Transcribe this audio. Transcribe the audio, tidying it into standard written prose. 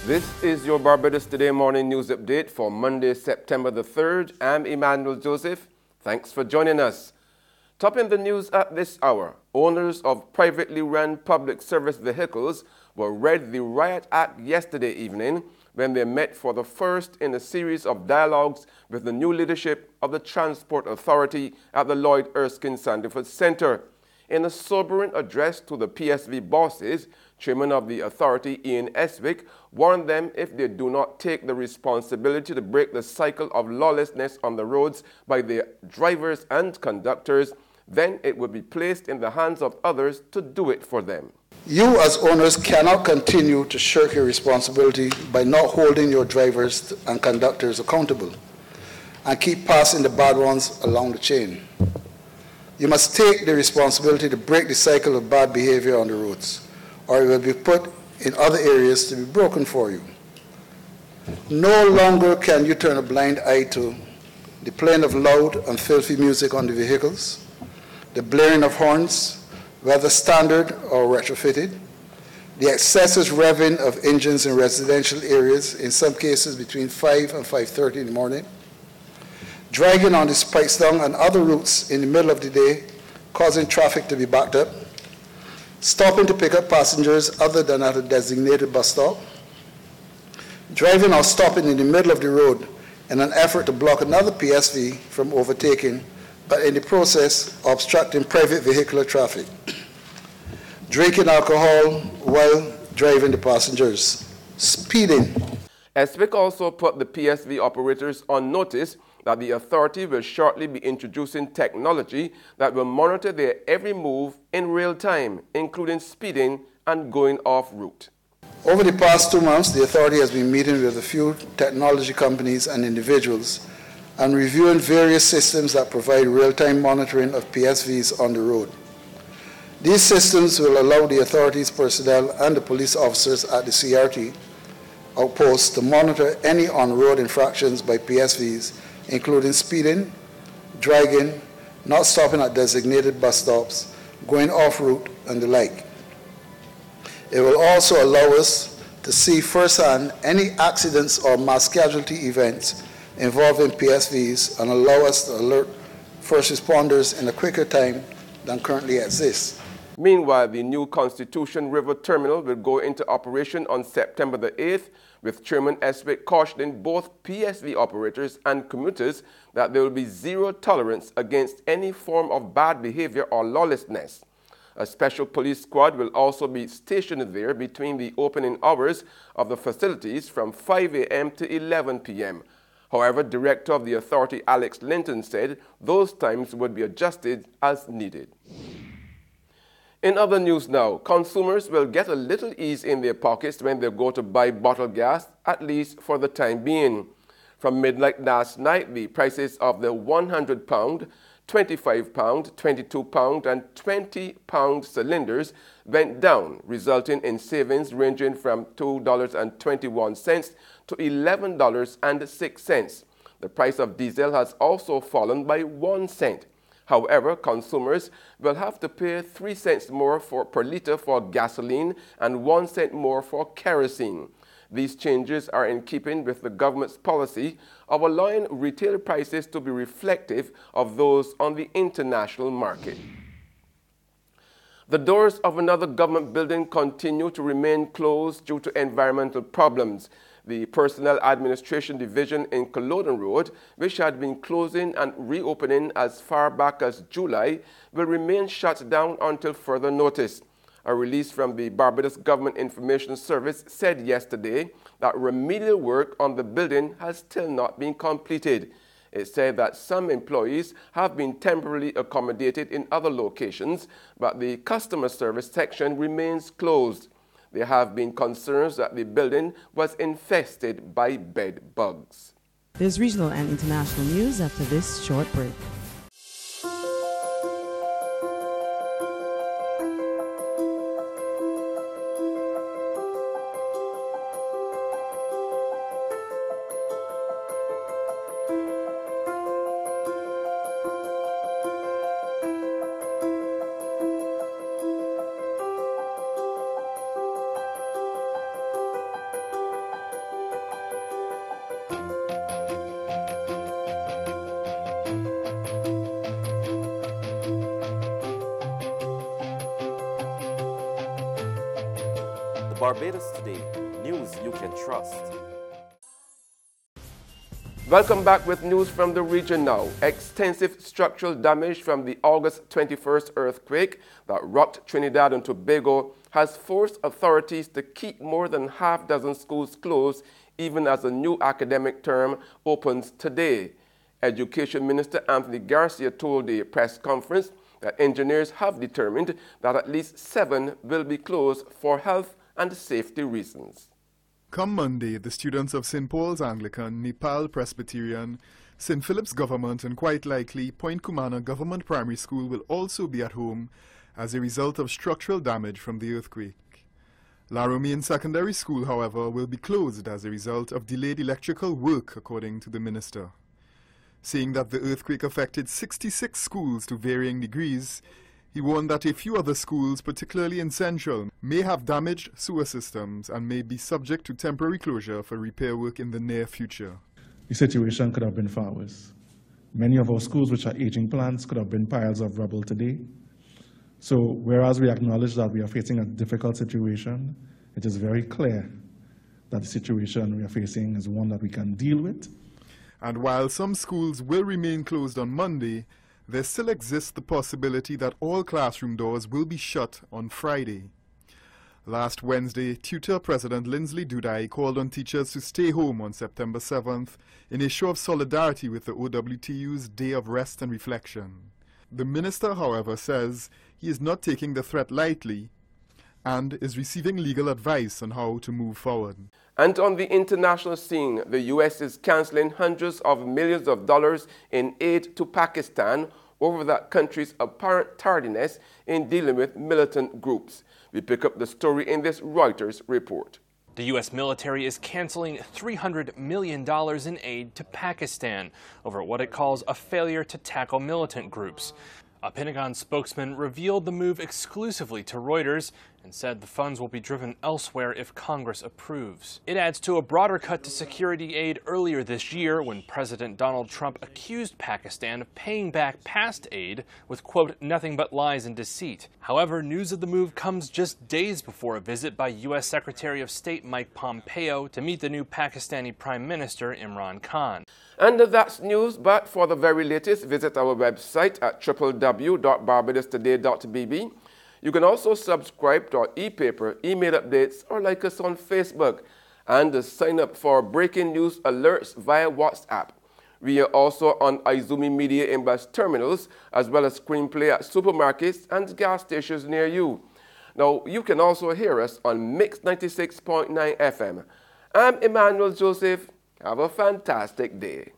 This is your Barbados Today morning news update for Monday, September the 3rd. I'm Emmanuel Joseph. Thanks for joining us. Topping the news at this hour, owners of privately run public service vehicles were read the Riot Act yesterday evening when they met for the first in a series of dialogues with the new leadership of the Transport Authority at the Lloyd Erskine Sandiford Center. In a sobering address to the PSV bosses, Chairman of the authority, Ian Eswick, warned them if they do not take the responsibility to break the cycle of lawlessness on the roads by their drivers and conductors, then it would be placed in the hands of others to do it for them. You as owners cannot continue to shirk your responsibility by not holding your drivers and conductors accountable and keep passing the bad ones along the chain. You must take the responsibility to break the cycle of bad behavior on the roads, or it will be put in other areas to be broken for you. No longer can you turn a blind eye to the playing of loud and filthy music on the vehicles, the blaring of horns, whether standard or retrofitted, the excessive revving of engines in residential areas, in some cases between 5 and 5:30 in the morning, dragging on the Spikesdown and other routes in the middle of the day, causing traffic to be backed up, stopping to pick up passengers other than at a designated bus stop, driving or stopping in the middle of the road in an effort to block another PSV from overtaking, but in the process obstructing private vehicular traffic, drinking alcohol while driving the passengers, speeding. Eswick also put the PSV operators on notice that the authority will shortly be introducing technology that will monitor their every move in real time, including speeding and going off route. Over the past 2 months, the authority has been meeting with a few technology companies and individuals and reviewing various systems that provide real-time monitoring of PSVs on the road. These systems will allow the authority's personnel and the police officers at the CRT outposts to monitor any on-road infractions by PSVs, including speeding, dragging, not stopping at designated bus stops, going off-route, and the like. It will also allow us to see firsthand any accidents or mass casualty events involving PSVs and allow us to alert first responders in a quicker time than currently exists. Meanwhile, the new Constitution River Terminal will go into operation on September the 8th, with Chairman Eswick cautioning both PSV operators and commuters that there will be zero tolerance against any form of bad behavior or lawlessness. A special police squad will also be stationed there between the opening hours of the facilities from 5 a.m. to 11 p.m. However, Director of the authority Alex Linton said those times would be adjusted as needed. In other news now, consumers will get a little ease in their pockets when they go to buy bottled gas, at least for the time being. From midnight last night, the prices of the £100, £25, £22 and £20 cylinders went down, resulting in savings ranging from $2.21 to $11.06. The price of diesel has also fallen by 1 cent. However, consumers will have to pay 3 cents more per litre for gasoline and 1 cent more for kerosene. These changes are in keeping with the government's policy of allowing retail prices to be reflective of those on the international market. The doors of another government building continue to remain closed due to environmental problems. The Personnel Administration Division in Culloden Road, which had been closing and reopening as far back as July, will remain shut down until further notice. A release from the Barbados Government Information Service said yesterday that remedial work on the building has still not been completed. It said that some employees have been temporarily accommodated in other locations, but the customer service section remains closed. There have been concerns that the building was infested by bed bugs. There's regional and international news after this short break. Barbados Today, news you can trust. Welcome back with news from the region now. Extensive structural damage from the August 21st earthquake that rocked Trinidad and Tobago has forced authorities to keep more than half a dozen schools closed even as a new academic term opens today. Education Minister Anthony Garcia told a press conference that engineers have determined that at least 7 will be closed for health and safety reasons. Come Monday, the students of St. Paul's Anglican, Nepal Presbyterian, St. Philip's Government and quite likely Point Kumana Government Primary School will also be at home as a result of structural damage from the earthquake. La Romaine Secondary School, however, will be closed as a result of delayed electrical work, according to the minister. Saying that the earthquake affected 66 schools to varying degrees, he warned that a few other schools, particularly in Central, may have damaged sewer systems and may be subject to temporary closure for repair work in the near future. The situation could have been far worse. Many of our schools, which are aging plants, could have been piles of rubble today. So, whereas we acknowledge that we are facing a difficult situation, it is very clear that the situation we are facing is one that we can deal with. And while some schools will remain closed on Monday, there still exists the possibility that all classroom doors will be shut on Friday. Last Wednesday, Tutor President Lindsley Dudai called on teachers to stay home on September 7th in a show of solidarity with the OWTU's Day of Rest and Reflection. The minister, however, says he is not taking the threat lightly and is receiving legal advice on how to move forward. And on the international scene, the U.S. is canceling hundreds of millions of dollars in aid to Pakistan over that country's apparent tardiness in dealing with militant groups. We pick up the story in this Reuters report. The U.S. military is canceling $300 million in aid to Pakistan over what it calls a failure to tackle militant groups. A Pentagon spokesman revealed the move exclusively to Reuters and said the funds will be driven elsewhere if Congress approves. It adds to a broader cut to security aid earlier this year when President Donald Trump accused Pakistan of paying back past aid with, quote, nothing but lies and deceit. However, news of the move comes just days before a visit by U.S. Secretary of State Mike Pompeo to meet the new Pakistani Prime Minister Imran Khan. And that's news, but for the very latest, visit our website at www.barbadostoday.bb. You can also subscribe to our e-paper, email updates, or like us on Facebook, and sign up for breaking news alerts via WhatsApp. We are also on Izumi Media in bus terminals, as well as Screenplay at supermarkets and gas stations near you. Now, you can also hear us on Mix 96.9 FM. I'm Emmanuel Joseph. Have a fantastic day.